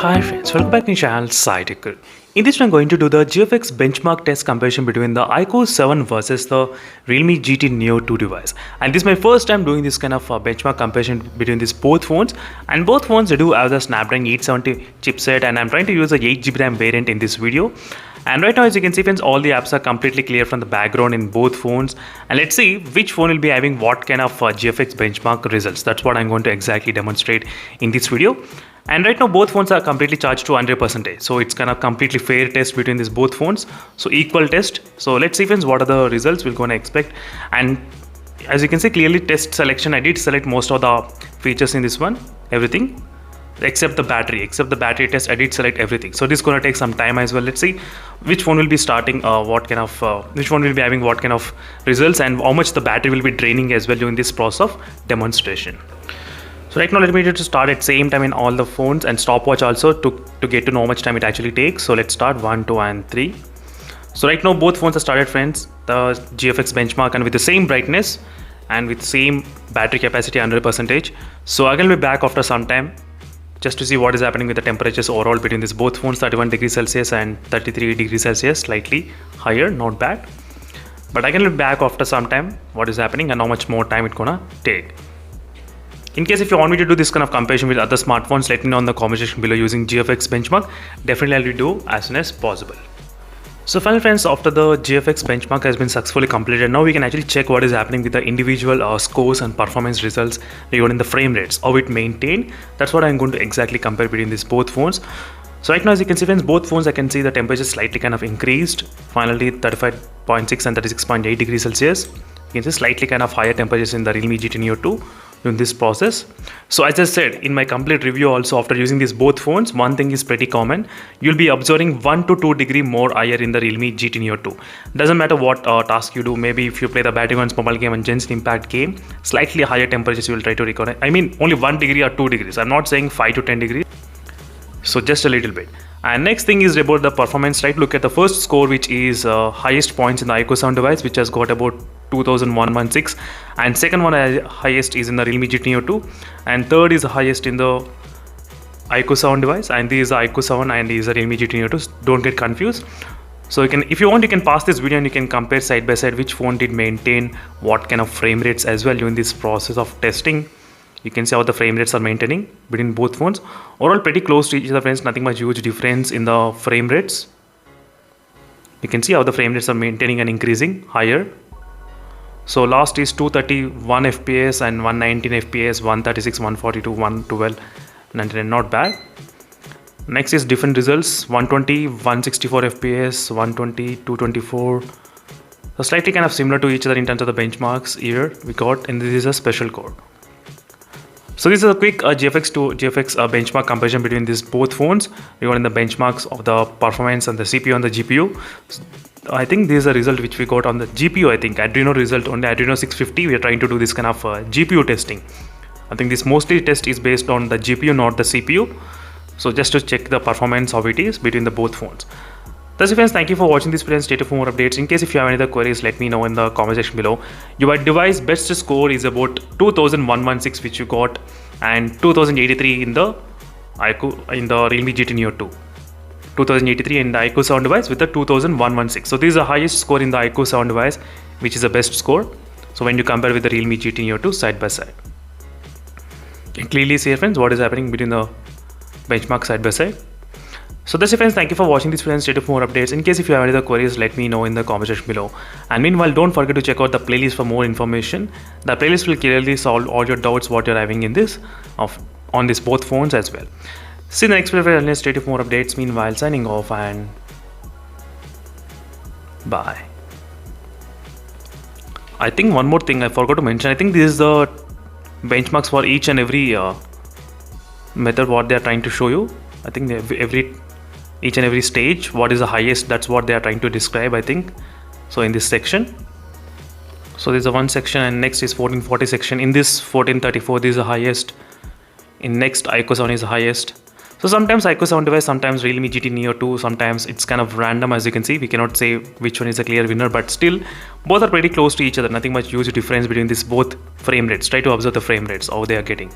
Hi friends, welcome back to my channel SciTech. In this I'm going to do the GFX benchmark test comparison between the iQOO 7 versus the Realme GT Neo 2 device. And this is my first time doing this kind of benchmark comparison between these both phones. And both phones they do have the Snapdragon 870 chipset, and I'm trying to use the 8GB RAM variant in this video. And right now, as you can see friends, all the apps are completely clear from the background in both phones. And let's see which phone will be having what kind of GFX benchmark results. That's what I'm going to exactly demonstrate in this video. And right now both phones are completely charged to 100%. So it's kind of completely fair test between these both phones. So equal test. So let's see friends what are the results we're going to expect. And as you can see clearly test selection, I did select most of the features in this one, everything except the battery. Except the battery test I did select everything. So this is going to take some time as well. Let's see which phone will be starting which one will be having what kind of results and how much the battery will be draining as well during this process of demonstration. So right now let me just start at same time in all the phones and stopwatch also to get to know how much time it actually takes. So let's start 1, 2 and 3. So right now both phones are started friends, the GFX benchmark, and with the same brightness and with same battery capacity 100%. So I'm going to be back after some time just to see what is happening with the temperatures overall between these both phones, 31 degrees Celsius and 33 degrees Celsius, slightly higher, not bad. But I can be back after some time what is happening and how much more time it's gonna take. In case if you want me to do this kind of comparison with other smartphones, let me know in the comment section below using GFX benchmark. Definitely I'll do as soon as possible. So finally friends, after the GFX benchmark has been successfully completed, now we can actually check what is happening with the individual scores and performance results regarding the frame rates, how it maintained. That's what I'm going to exactly compare between these both phones. So right now as you can see friends, both phones I can see the temperature slightly kind of increased, finally 35.6 and 36.8 degrees Celsius. You can see slightly kind of higher temperatures in the Realme GT Neo 2 in this process. So as I said in my complete review also, after using these both phones, one thing is pretty common. You'll be observing 1 to 2 degree more higher in the Realme GT Neo 2. Doesn't matter what task you do. Maybe if you play the Battlegrounds mobile game and Genshin Impact game, slightly higher temperatures you will try to record. I mean only 1 degree or 2 degrees. I'm not saying 5 to 10 degrees. So just a little bit. And next thing is about the performance, right? Look at the first score, which is highest points in the iQOO 7 device, which has got about 2116, and second one highest is in the Realme GT Neo 2, and third is the highest in the iQOO 7 device, and this is the iQOO 7 and this is the Realme GT Neo 2. Don't get confused. So you can, if you want, you can pause this video and you can compare side by side which phone did maintain what kind of frame rates as well during this process of testing. You can see how the frame rates are maintaining between both phones. Overall pretty close to each other friends, nothing much huge difference in the frame rates. You can see how the frame rates are maintaining and increasing higher. So last is 231 FPS and 119 FPS, 136, 142, 112, 99, not bad. Next is different results, 120, 164 FPS, 120, 224. So slightly kind of similar to each other in terms of the benchmarks here we got, and this is a special code. So this is a quick GFX benchmark comparison between these both phones regarding the benchmarks of the performance and the CPU and the GPU. I think this is a result which we got on the GPU. I think Adreno result on the Adreno 650. We are trying to do this kind of GPU testing. I think this mostly test is based on the GPU, not the CPU. So just to check the performance how it is between the both phones. That's it friends, thank you for watching this video and stay tuned for more updates. In case if you have any other queries, let me know in the comment section below. Your device best score is about 2116 which you got, and 2083 in the iQOO in the Realme GT Neo 2. 2083 in the iQOO 7 device with the 2116. So this is the highest score in the iQOO 7 device, which is the best score. So when you compare with the Realme GT Neo 2 side by side, you can clearly see friends what is happening between the benchmark side by side. So that's it friends, thank you for watching this video and stay tuned for more updates. In case if you have any other queries, let me know in the comment section below. And meanwhile, don't forget to check out the playlist for more information. The playlist will clearly solve all your doubts what you're having in this on this both phones as well. See you in the next video and stay tuned for more updates. Meanwhile, signing off and bye. I think one more thing I forgot to mention. I think this is the benchmarks for each and every method what they are trying to show you. I think each and every stage what is the highest, that's what they are trying to describe, I think. So in this section, so there's a one section, and next is 1440 section. In this 1434 this is the highest. In next iQOO 7 is the highest. So sometimes iQOO 7 device, sometimes Realme GT Neo 2, sometimes it's kind of random. As you can see, we cannot say which one is a clear winner, but still both are pretty close to each other. Nothing much huge difference between this both frame rates. Try to observe the frame rates, how they are getting.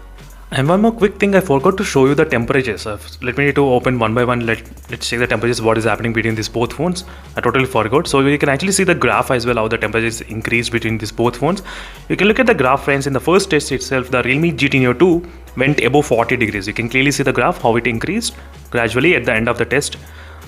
And one more quick thing, I forgot to show you the temperatures. Let me to open one by one. Let's check the temperatures, what is happening between these both phones. I totally forgot. So you can actually see the graph as well, how the temperatures increased between these both phones. You can look at the graph, friends. In the first test itself, the Realme GT Neo 2 went above 40 degrees. You can clearly see the graph, how it increased gradually at the end of the test.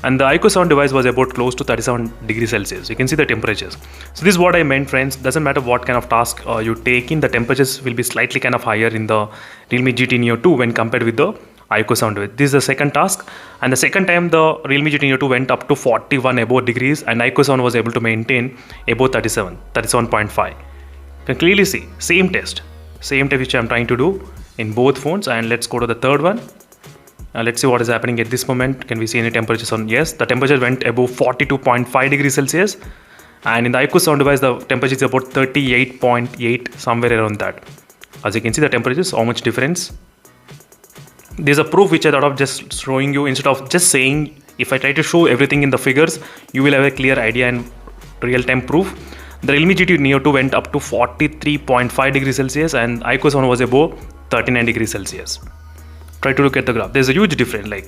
And the iQOO 7 device was about close to 37 degrees Celsius. You can see the temperatures. So this is what I meant, friends. Doesn't matter what kind of task you take in, the temperatures will be slightly kind of higher in the Realme GT Neo 2 when compared with the iQOO 7 device. This is the second task, and the second time the Realme GT Neo 2 went up to 41 above degrees, and iQOO 7 was able to maintain above 37.5. You can clearly see same test which I'm trying to do in both phones. And let's go to the third one. Let's see what is happening at this moment. Can we see any temperatures on? Yes, the temperature went above 42.5 degrees Celsius, and in the iQOO 7 device the temperature is about 38.8, somewhere around that. As you can see the temperatures, how much difference. There's a proof which I thought of just showing you instead of just saying. If I try to show everything in the figures, you will have a clear idea and real-time proof. The Realme GT Neo 2 went up to 43.5 degrees Celsius, and iQOO 7 was above 39 degrees Celsius. Try to look at the graph. There's a huge difference, like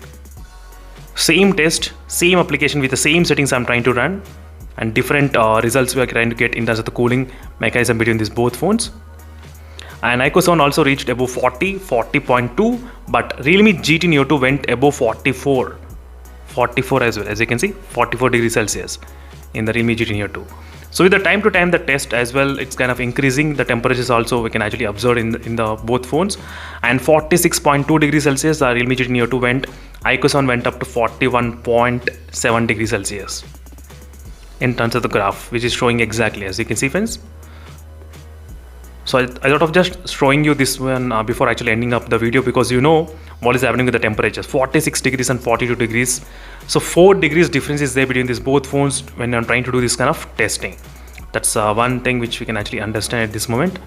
same test, same application with the same settings I'm trying to run, and different results we are trying to get in terms of the cooling mechanism between these both phones. And iQOO 7 also reached above 40.2, but Realme GT Neo 2 went above 44 as well. As you can see, 44 degrees Celsius in the Realme GT Neo 2. So with the time to time the test as well, it's kind of increasing. The temperatures also we can actually observe in the both phones. And 46.2 degrees Celsius, the Realme GT Neo 2 went. iQOO 7 went up to 41.7 degrees Celsius in terms of the graph, which is showing exactly, as you can see, friends. So I thought of just showing you this one before actually ending up the video, because you know what is happening with the temperatures, 46 degrees and 42 degrees. So 4 degrees difference is there between these both phones when I'm trying to do this kind of testing. That's one thing which we can actually understand at this moment.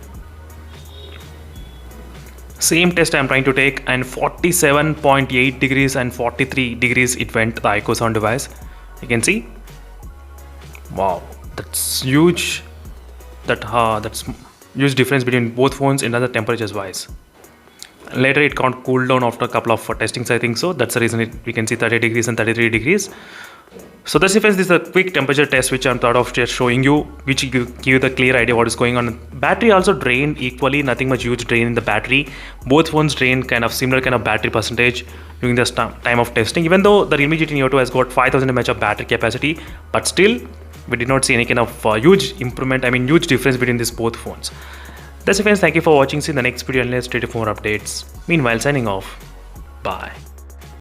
Same test I'm trying to take, and 47.8 degrees and 43 degrees it went the iQOO 7 device. You can see, wow, that's huge. That's huge difference between both phones in other temperatures wise. Later it can't cool down after a couple of testings, I think so. That's the reason we can see 30 degrees and 33 degrees. So that's it, friends. This is a quick temperature test which I'm thought of just showing you, which give you the clear idea what is going on. Battery also drained equally, nothing much huge drain in the battery. Both phones drained kind of similar kind of battery percentage during this time of testing. Even though the Realme GT Neo 2 has got 5000 mAh of battery capacity, but still we did not see any kind of huge improvement, huge difference between these both phones. That's it, friends. Thank you for watching. See you in the next video and let's stay tuned for more updates. Meanwhile, signing off. Bye.